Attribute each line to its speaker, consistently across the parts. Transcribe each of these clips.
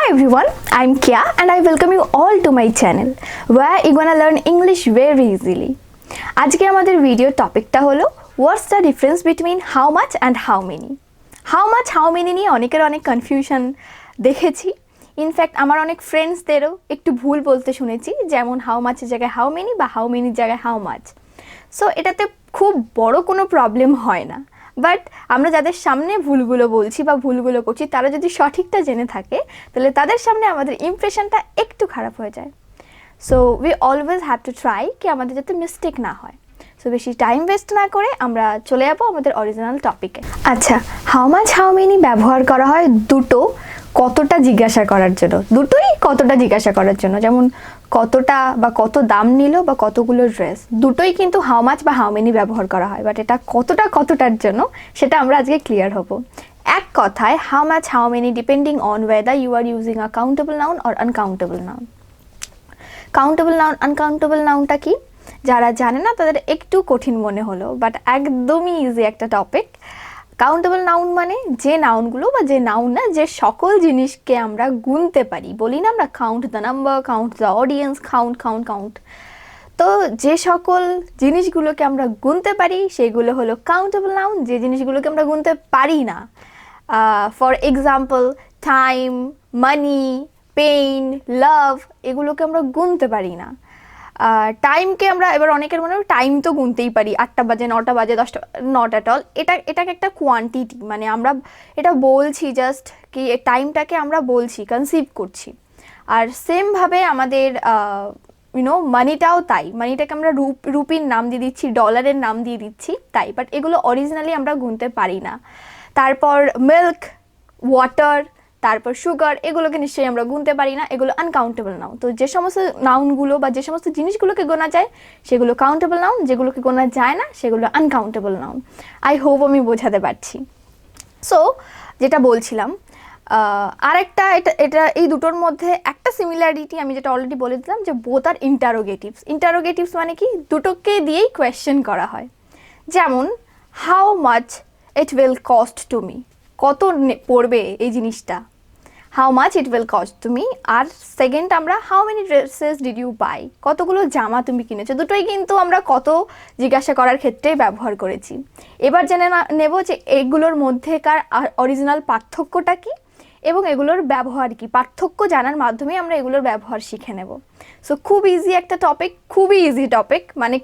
Speaker 1: Hi everyone, I'm Keya and I welcome you all to my channel where you're gonna learn English very easily. আজকে আমাদের video টপিকটা হলো What's the difference between how much and how many? How much, how many নিয়ে অনেকের অনেক confusion দেখেছি। In fact আমার অনেক ফ্রেন্ডসদেরও একটু ভুল বলতে শুনেছি, যেমন হাউ মাচের জায়গায় হাউ মেনি বা হাউ মেনির জায়গায় হাউ মাচ। সো এটাতে খুব বড় কোনো প্রবলেম হয় না, বাট আমরা যাদের সামনে ভুলগুলো বলছি বা ভুলগুলো করছি তারা যদি সঠিকটা জেনে থাকে তাহলে তাদের সামনে আমাদের ইমপ্রেশনটা একটু খারাপ হয়ে যায়। So we always have to try কি আমাদের যাতে মিস্টেক না হয়। সো বেশি টাইম ওয়েস্ট না করে আমরা চলে যাবো আমাদের অরিজিনাল টপিকে। আচ্ছা, হাউ মাচ হাউ মেনি ব্যবহার করা হয় দুটো কতটা জিজ্ঞাসা করার জন্য, দুটোই কতটা জিজ্ঞাসা করার জন্য, যেমন কতটা বা কত দাম নিল বা কতগুলো ড্রেস, দুটোই কিন্তু হাউ মাচ বা হাউ মেনি ব্যবহার করা হয়, বাট এটা কতটার জন্য সেটা আমরা আজকে ক্লিয়ার হব। এক কথায় how much how many depending on whether you are using a countable noun or uncountable noun. Countable noun uncountable নাউনটা কি যারা জানে না তাদের একটু কঠিন মনে হলো, বাট একদমই ইজি একটা টপিক। কাউন্টেবল নাউন মানে যে নাউনগুলো বা যে নাউন না, যে সকল জিনিসকে আমরা গুনতে পারি, বলি না আমরা count the number, count the audience, count. তো যে সকল জিনিসগুলোকে আমরা গুনতে পারি সেগুলো হলো কাউন্টেবল নাউন। যে জিনিসগুলোকে আমরা গুনতে পারি না, for example time, money, pain, love, এগুলোকে আমরা গুনতে পারি না। টাইমকে আমরা এবার অনেকের মনে হয় টাইম তো গুনতেই পারি, 8টা বাজে, 9টা বাজে, 10টা, নট অ্যাট অল। এটাকে একটা কোয়ান্টিটি, মানে আমরা এটা বলছি জাস্ট কি টাইমটাকে আমরা বলছি, কনসিভ করছি। আর সেমভাবে আমাদের মানিটাও তাই, মানিটাকে আমরা রুপির নাম দিয়ে দিচ্ছি, ডলারের নাম দিয়ে দিচ্ছি তাই, বাট এগুলো অরিজিনালি আমরা গুনতে পারি না। তারপর মিল্ক, ওয়াটার, তারপর সুগার, এগুলোকে নিশ্চয়ই আমরা গুনতে পারি না, এগুলো আনকাউন্টেবল নাউন। তো যে সমস্ত নাউনগুলো বা যে সমস্ত জিনিসগুলোকে গোনা যায় সেগুলো কাউন্টেবল নাউন, যেগুলোকে গোনা যায় না সেগুলো আনকাউন্টেবল নাউন। আই হোপ আমি বোঝাতে পারছি। সো যেটা বলছিলাম, আরেকটা এটা এই দুটোর মধ্যে একটা সিমিলারিটি আমি যেটা অলরেডি বলে দিলাম, যে বোথ আর ইন্টারোগেটিভস মানে কি দুটোকে দিয়েই কোয়েশ্চেন করা হয়। যেমন how much it will cost to me, কত পড়বে এই জিনিসটা, how much it will cost to me. আর সেকেন্ড আমরা how many dresses did you buy, কতগুলো জামা তুমি কিনেছো। দুটোই কিন্তু আমরা কত জিজ্ঞাসা করার ক্ষেত্রে ব্যবহার করেছি। এবার জেনে নেব যে এগুলোর মধ্যেকার অরিজিনাল পার্থক্যটা কি এবং এগুলোর ব্যবহার কি। পার্থক্য জানার মাধ্যমে আমরা এগুলোর ব্যবহার শিখে নেব। সো খুব ইজি একটা টপিক, খুবই ইজি টপিক, মানে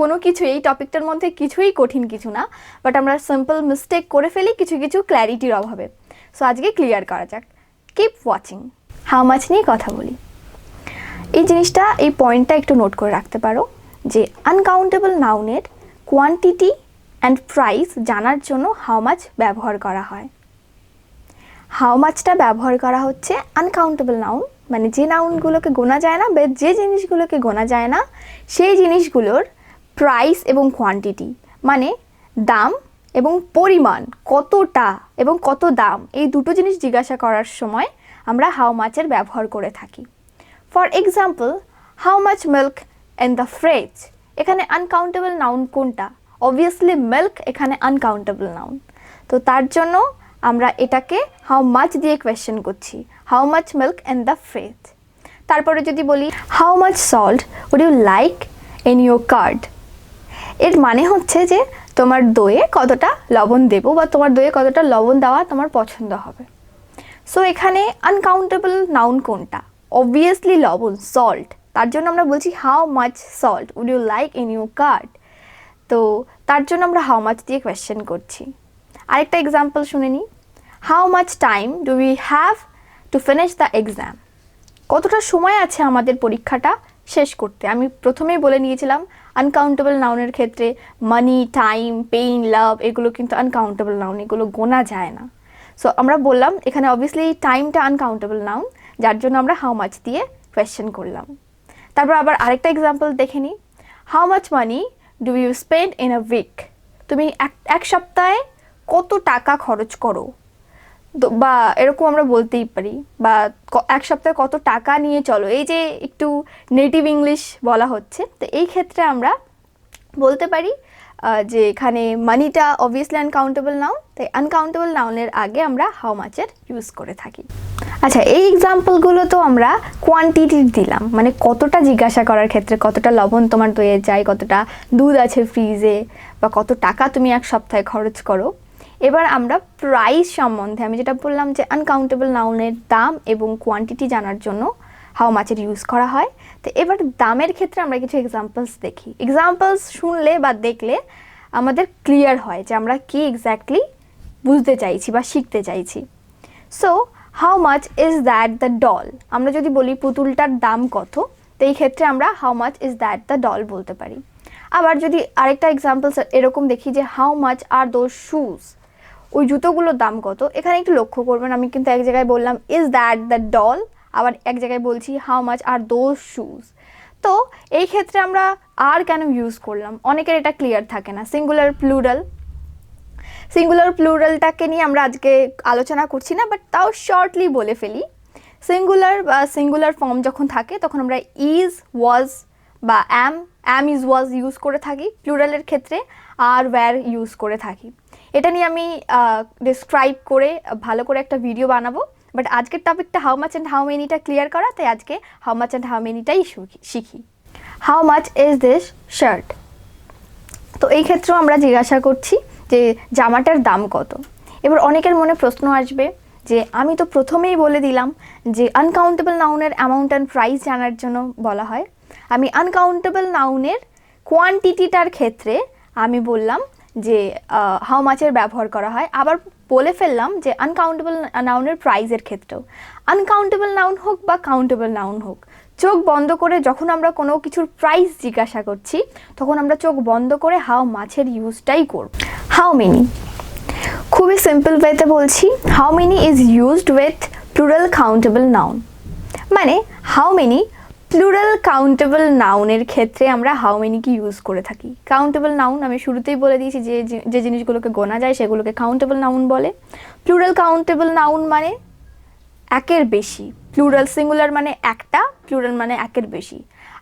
Speaker 1: কোনো কিছু এই টপিকটার মধ্যে কিছুই কঠিন কিছু না, বাট আমরা সিম্পল মিস্টেক করে ফেলি কিছু ক্ল্যারিটির অভাবে। সো আজকে ক্লিয়ার করা যাক। Keep watching. হাউ মাচ নিয়ে কথা বলি। এই জিনিসটা, এই পয়েন্টটা একটু নোট করে রাখতে পারো যে আনকাউন্টেবল নাউনের কোয়ান্টিটি অ্যান্ড প্রাইস জানার জন্য হাউ মাচ ব্যবহার করা হয়। হাউ মাচটা ব্যবহার করা হচ্ছে আনকাউন্টেবল নাউন, মানে যে নাউনগুলোকে গোনা যায় না বা যে জিনিসগুলোকে গোনা যায় না সেই জিনিসগুলোর প্রাইস এবং কোয়ান্টিটি, মানে দাম এবং পরিমাণ, কতটা এবং কত দাম, এই দুটো জিনিস জিজ্ঞাসা করার সময় আমরা হাউ মাচের ব্যবহার করে থাকি। For example, how much milk in the fridge, এখানে আনকাউন্টেবল নাউন কোনটা? অবভিয়াসলি মিল্ক এখানে আনকাউন্টেবল নাউন। তো তার জন্য আমরা এটাকে হাউ মাচ দিয়ে কোয়েশ্চেন করছি, how much milk in the fridge. তারপরে যদি বলি how much salt would you like in your curd, এর মানে হচ্ছে যে তোমার দইয়ে কতটা লবণ দেবো বা তোমার দইয়ে কতটা লবণ দেওয়া তোমার পছন্দ হবে। সো এখানে আনকাউন্টেবল নাউন কোনটা? অবভিয়াসলি লবণ, সল্ট। তার জন্য আমরা বলছি how much salt would you like in your curd. তো তার জন্য আমরা হাউ মাচ দিয়ে কোয়েশ্চেন করছি। আরেকটা এক্সাম্পল শুনে নিই। How much time do we have to finish the exam, কতটা সময় আছে আমাদের পরীক্ষাটা শেষ করতে। আমি প্রথমেই বলে নিয়েছিলাম আনকাউন্টেবল নাউনের ক্ষেত্রে মানি, টাইম, পেইন, লাভ, এগুলো কিন্তু আনকাউন্টেবল নাউন, এগুলো গোনা যায় না। সো আমরা বললাম এখানে অবভিয়াসলি টাইমটা আনকাউন্টেবল নাউন, যার জন্য আমরা হাউ মাচ দিয়ে কোয়েশ্চেন করলাম। তারপর আবার আরেকটা এক্সাম্পল দেখে নিই। How much money do you spend in a week, তুমি এক সপ্তাহে কত টাকা খরচ করো, বা এরকম আমরা বলতেই পারি, বা এক সপ্তাহে কত টাকা নিয়ে চলো, এই যে একটু নেটিভ ইংলিশ বলা হচ্ছে। তো এই ক্ষেত্রে আমরা বলতে পারি যে এখানে মানিটা অবভিয়াসলি আনকাউন্টেবল নাউন, তাই আনকাউন্টেবল নাউনের আগে আমরা হাউ মাচের ইউজ করে থাকি। আচ্ছা, এই এক্সাম্পলগুলো তো আমরা কোয়ান্টিটির দিলাম, মানে কতটা জিজ্ঞাসা করার ক্ষেত্রে, কতটা লবণ তোমার দইয়ে যায়, কতটা দুধ আছে ফ্রিজে, বা কত টাকা তুমি এক সপ্তাহে খরচ করো। এবার আমরা প্রাইস সম্বন্ধে, আমি যেটা বললাম যে আনকাউন্টেবল নাউনের দাম এবং কোয়ান্টিটি জানার জন্য হাউ মাচের ইউজ করা হয়। তো এবার দামের ক্ষেত্রে আমরা কিছু এক্সাম্পলস দেখি। এক্সাম্পলস শুনলে বা দেখলে আমাদের ক্লিয়ার হয় যে আমরা কি এক্স্যাক্টলি বুঝতে চাইছি বা শিখতে চাইছি। So how much is that the doll, আমরা যদি বলি পুতুলটার দাম কত, তো এই ক্ষেত্রে আমরা how much is that the doll বলতে পারি। আবার যদি আরেকটা এক্সাম্পলস এরকম দেখি যে how much are those shoes, ওই জুতোগুলোর দাম কত, এখানে একটু লক্ষ্য করবেন আমি কিন্তু এক জায়গায় বললাম ইজ দ্যাট দ্য ডল, আবার এক জায়গায় বলছি how much are those shoes. তো এই ক্ষেত্রে আমরা আর কেন ইউজ করলাম, অনেকের এটা ক্লিয়ার থাকে না। সিঙ্গুলার প্লুরালটাকে নিয়ে আমরা আজকে আলোচনা করছি না, বাট তাও শর্টলি বলে ফেলি। সিঙ্গুলার বা সিঙ্গুলার ফর্ম যখন থাকে তখন আমরা ইজ, ওয়াজ বা অ্যাম ইজ ওয়াজ ইউজ করে থাকি। প্লুরালের ক্ষেত্রে আর ওয়্যার ইউজ করে থাকি। এটা নিয়ে আমি ডিসক্রাইব করে ভালো করে একটা ভিডিও বানাবো, বাট আজকের টপিকটা হাউ মাচ অ্যান্ড হাউ মেনিটা ক্লিয়ার করা, তাই আজকে হাউ মাচ অ্যান্ড হাউ মেনিটাই শিখি। How much is this shirt, তো এই ক্ষেত্রেও আমরা জিজ্ঞাসা করছি যে জামাটার দাম কত। এবার অনেকের মনে প্রশ্ন আসবে যে আমি তো প্রথমেই বলে দিলাম যে আনকাউন্টেবল নাউনের অ্যামাউন্ট অ্যান্ড প্রাইস জানার জন্য বলা হয়। আমি আনকাউন্টেবল নাউনের কোয়ান্টিটিটার ক্ষেত্রে আমি বললাম যে হাউ মাচের ব্যবহার করা হয়, আবার বলে ফেললাম যে আনকাউন্টেবল নাউনের প্রাইজের ক্ষেত্রেও। আনকাউন্টেবল নাউন হোক বা কাউন্টেবল নাউন হোক, চোখ বন্ধ করে যখন আমরা কোনো কিছুর প্রাইস জিজ্ঞাসা করছি তখন আমরা চোখ বন্ধ করে হাউ মাচের ইউজটাই করব। হাউ মেনি, খুবই সিম্পল ওয়েতে বলছি, how many is used with plural countable noun. মানে হাউ মেনি প্লুরাল কাউন্টেবল নাউনের ক্ষেত্রে আমরা হাউ মেনিকে ইউজ করে থাকি। কাউন্টেবল নাউন আমি শুরুতেই বলে দিয়েছি, যে জিনিসগুলোকে গোনা যায় সেগুলোকে কাউন্টেবল নাউন বলে। প্লুরাল কাউন্টেবল নাউন মানে একের বেশি, প্লুরাল সিঙ্গুলার মানে একটা, প্লুরাল মানে একের বেশি।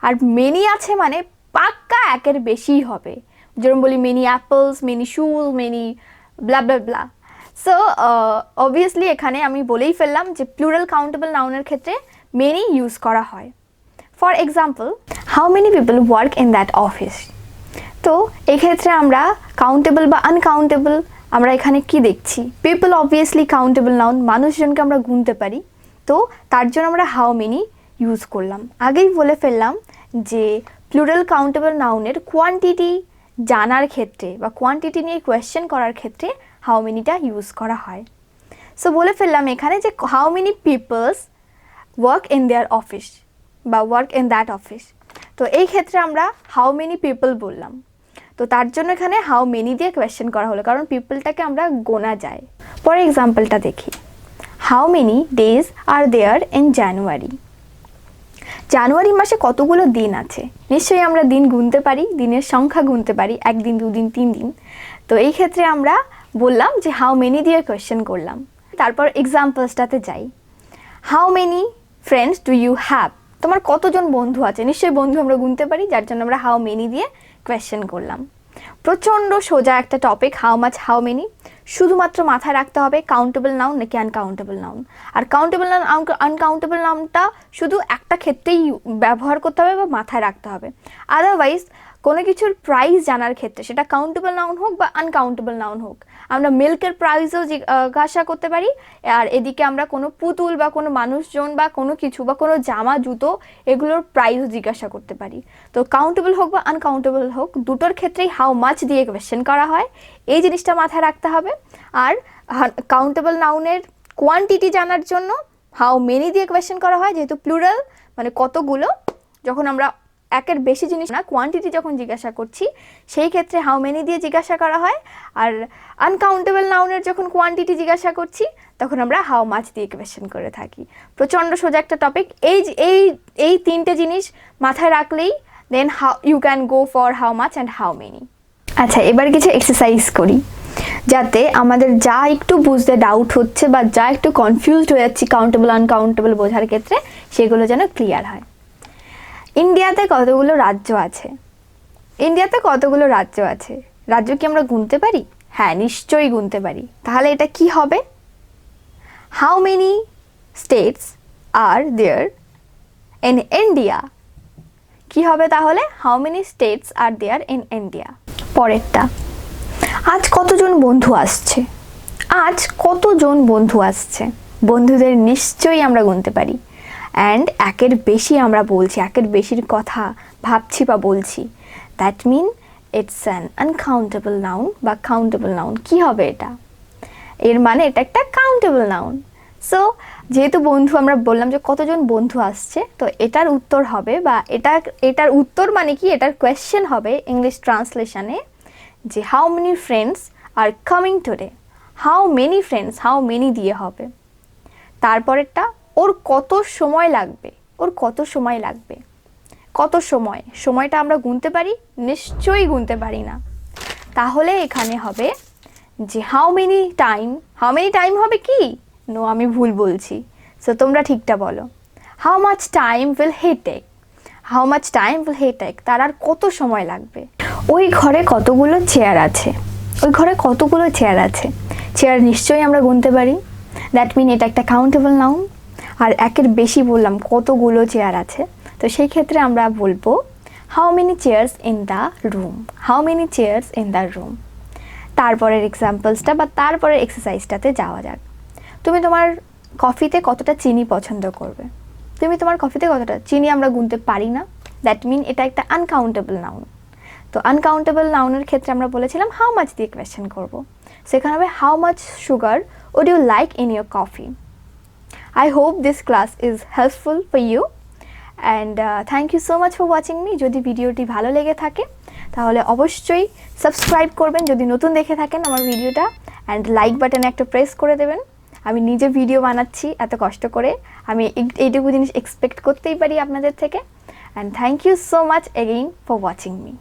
Speaker 1: আর মেনি আছে মানে পাক্কা একের বেশিই হবে, যেরকম বলি many apples, many shoes, many blah blah blah. So obviously এখানে আমি বলেই ফেললাম যে প্লুরাল কাউন্টেবল নাউনের ক্ষেত্রে মেনি ইউজ করা হয়। For example, how many people work in that office. তো এক্ষেত্রে আমরা কাউন্টেবল বা আনকাউন্টেবল আমরা এখানে কি দেখছি, পিপল অবভিয়াসলি কাউন্টেবল নাউন, মানুষজনকে আমরা গুনতে পারি, তো তার জন্য আমরা হাউ মেনি ইউজ করলাম। আগেই বলে ফেললাম যে প্লুরাল কাউন্টেবল নাউনের কোয়ান্টিটি জানার ক্ষেত্রে বা কোয়ান্টিটি নিয়ে কোয়েশ্চেন করার ক্ষেত্রে হাউ মেনিটা ইউজ করা হয়। সো বলে ফেললাম এখানে যে how many peoples work in their office বা ওয়ার্ক ইন দ্যাট অফিস। তো এই ক্ষেত্রে আমরা হাউ মেনি পিপল বললাম, তো তার জন্য এখানে হাউ মেনি দিয়ে কোয়েশ্চেন করা হলো, কারণ পিপলটাকে আমরা গোনা যায়। পরে এক্সাম্পলটা দেখি, how many days are there in January. জানুয়ারি মাসে কতগুলো দিন আছে, নিশ্চয়ই আমরা দিন গুনতে পারি, দিনের সংখ্যা গুনতে পারি, 1 দিন 2 দিন 3 দিন। তো এই ক্ষেত্রে আমরা বললাম যে হাউ মেনি দিয়ে কোয়েশ্চেন করলাম। তারপর এক্সাম্পলসটাতে যাই, how many friends do you have, তোমার কতজন বন্ধু আছে, নিশ্চয়ই বন্ধু আমরা গুনতে পারি, যার জন্য আমরা হাউ মেনি দিয়ে কোয়েশ্চেন করলাম। প্রচণ্ড সোজা একটা topic, how much how many, শুধুমাত্র মাথায় রাখতে হবে কাউন্টেবল নাউন নাকি আনকাউন্টেবল নাউন। আর কাউন্টেবল নাউন আনকাউন্টেবল নাউনটা শুধু একটা ক্ষেত্রেই ব্যবহার করতে হবে বা মাথায় রাখতে হবে। আদারওয়াইজ কোনো কিছুর প্রাইস জানার ক্ষেত্রে, সেটা কাউন্টেবল নাউন হোক বা আনকাউন্টেবল নাউন হোক, আমরা মিল্কের প্রাইসও জিজ্ঞাসা করতে পারি, আর এদিকে আমরা কোনো পুতুল বা কোনো মানুষজন বা কোনো কিছু বা কোনো জামা জুতো এগুলোর প্রাইসও জিজ্ঞাসা করতে পারি। তো কাউন্টেবল হোক বা আনকাউন্টেবল হোক, দুটোর ক্ষেত্রেই হাউ মাচ দিয়ে কোয়েশ্চেন করা হয়, এই জিনিসটা মাথায় রাখতে হবে। আর কাউন্টেবল নাউনের কোয়ান্টিটি জানার জন্য হাউ মেনি দিয়ে কোয়েশ্চেন করা হয়, যেহেতু প্লুরাল মানে কতগুলো, যখন আমরা একের বেশি জিনিস না কোয়ান্টিটি যখন জিজ্ঞাসা করছি সেই ক্ষেত্রে হাউ মেনি দিয়ে জিজ্ঞাসা করা হয়। আর আনকাউন্টেবল নাউনের যখন কোয়ান্টিটি জিজ্ঞাসা করছি তখন আমরা হাউ মাচ দিয়ে কোয়েশ্চেন করে থাকি। প্রচণ্ড সোজা একটা টপিক, এই তিনটে জিনিস মাথায় রাখলেই then you can go for how much and how many. আচ্ছা, এবার কিছু এক্সারসাইজ করি, যাতে আমাদের যা একটু বুঝতে ডাউট হচ্ছে বা যা একটু কনফিউজড হয়ে যাচ্ছি কাউন্টেবল আনকাউন্টেবল বোঝার ক্ষেত্রে, সেগুলো যেন ক্লিয়ার হয়। ইন্ডিয়াতে কতগুলো রাজ্য আছে? রাজ্য কি আমরা গুনতে পারি? হ্যাঁ, নিশ্চয়ই গুনতে পারি। তাহলে এটা কি হবে? How many states are there in India? কি হবে তাহলে? How many states are there in India. পরেরটা, আজ কতজন বন্ধু আসছে? আজ কতজন বন্ধু আসছে? বন্ধুদের নিশ্চয়ই আমরা গুনতে পারি। অ্যান্ড একের বেশি আমরা বলছি, একের বেশির কথা ভাবছি বা বলছি, that mean it's an uncountable noun বা কাউন্টেবল নাউন। কি হবে এটা? এর মানে এটা একটা কাউন্টেবল নাউন। সো যেহেতু বন্ধু আমরা বললাম যে কতজন বন্ধু আসছে, তো এটার উত্তর হবে বা এটার উত্তর মানে কি, এটার কোয়েশ্চেন হবে ইংলিশ ট্রান্সলেশনে যে how many friends are coming today. How many friends, how many দিয়ে হবে। তারপরেরটা, ওর কত সময় লাগবে? ওর কত সময় লাগবে? কত সময়? সময়টা আমরা গুনতে পারি? নিশ্চয়ই গুনতে পারি না। তাহলে এখানে হবে যে how many time. How many time হবে কি? নো, আমি ভুল বলছি। সো তোমরা ঠিকটা বলো। How much time will he take? How much time will he take? তার আর কত সময় লাগবে? ওই ঘরে কতগুলো চেয়ার আছে? ওই ঘরে কতগুলো চেয়ার আছে? চেয়ার নিশ্চয়ই আমরা গুনতে পারি। দ্যাট মিন এটা একটা কাউন্টেবল নাউন। আর একের বেশি বললাম কতগুলো চেয়ার আছে, তো সেই ক্ষেত্রে আমরা বলবো how many chairs in the room. How many chairs in the room. তারপরের এক্সাম্পলসটা বা তারপরের এক্সারসাইজটাতে যাওয়া যাক। তুমি তোমার কফিতে কতটা চিনি পছন্দ করবে? তুমি তোমার কফিতে কতটা চিনি আমরা গুনতে পারি না। দ্যাট মিন এটা একটা আনকাউন্টেবল নাউন। তো আনকাউন্টেবল নাউনের ক্ষেত্রে আমরা বলেছিলাম হাউ মাচ দিয়ে কোয়েশ্চেন করবো। সেখানে হবে how much sugar would you like in your coffee. I hope this class is helpful for you and thank you so much for watching me. যদি ভিডিওটি ভালো লেগে থাকে তাহলে অবশ্যই সাবস্ক্রাইব করবেন যদি নতুন দেখে থাকেন আমার ভিডিওটা, অ্যান্ড লাইক বাটনে একটা প্রেস করে দেবেন। আমি নিজে ভিডিও বানাচ্ছি এত কষ্ট করে, আমি এইটুকু জিনিস এক্সপেক্ট করতেই পারি আপনাদের থেকে। And thank you so much again for watching me.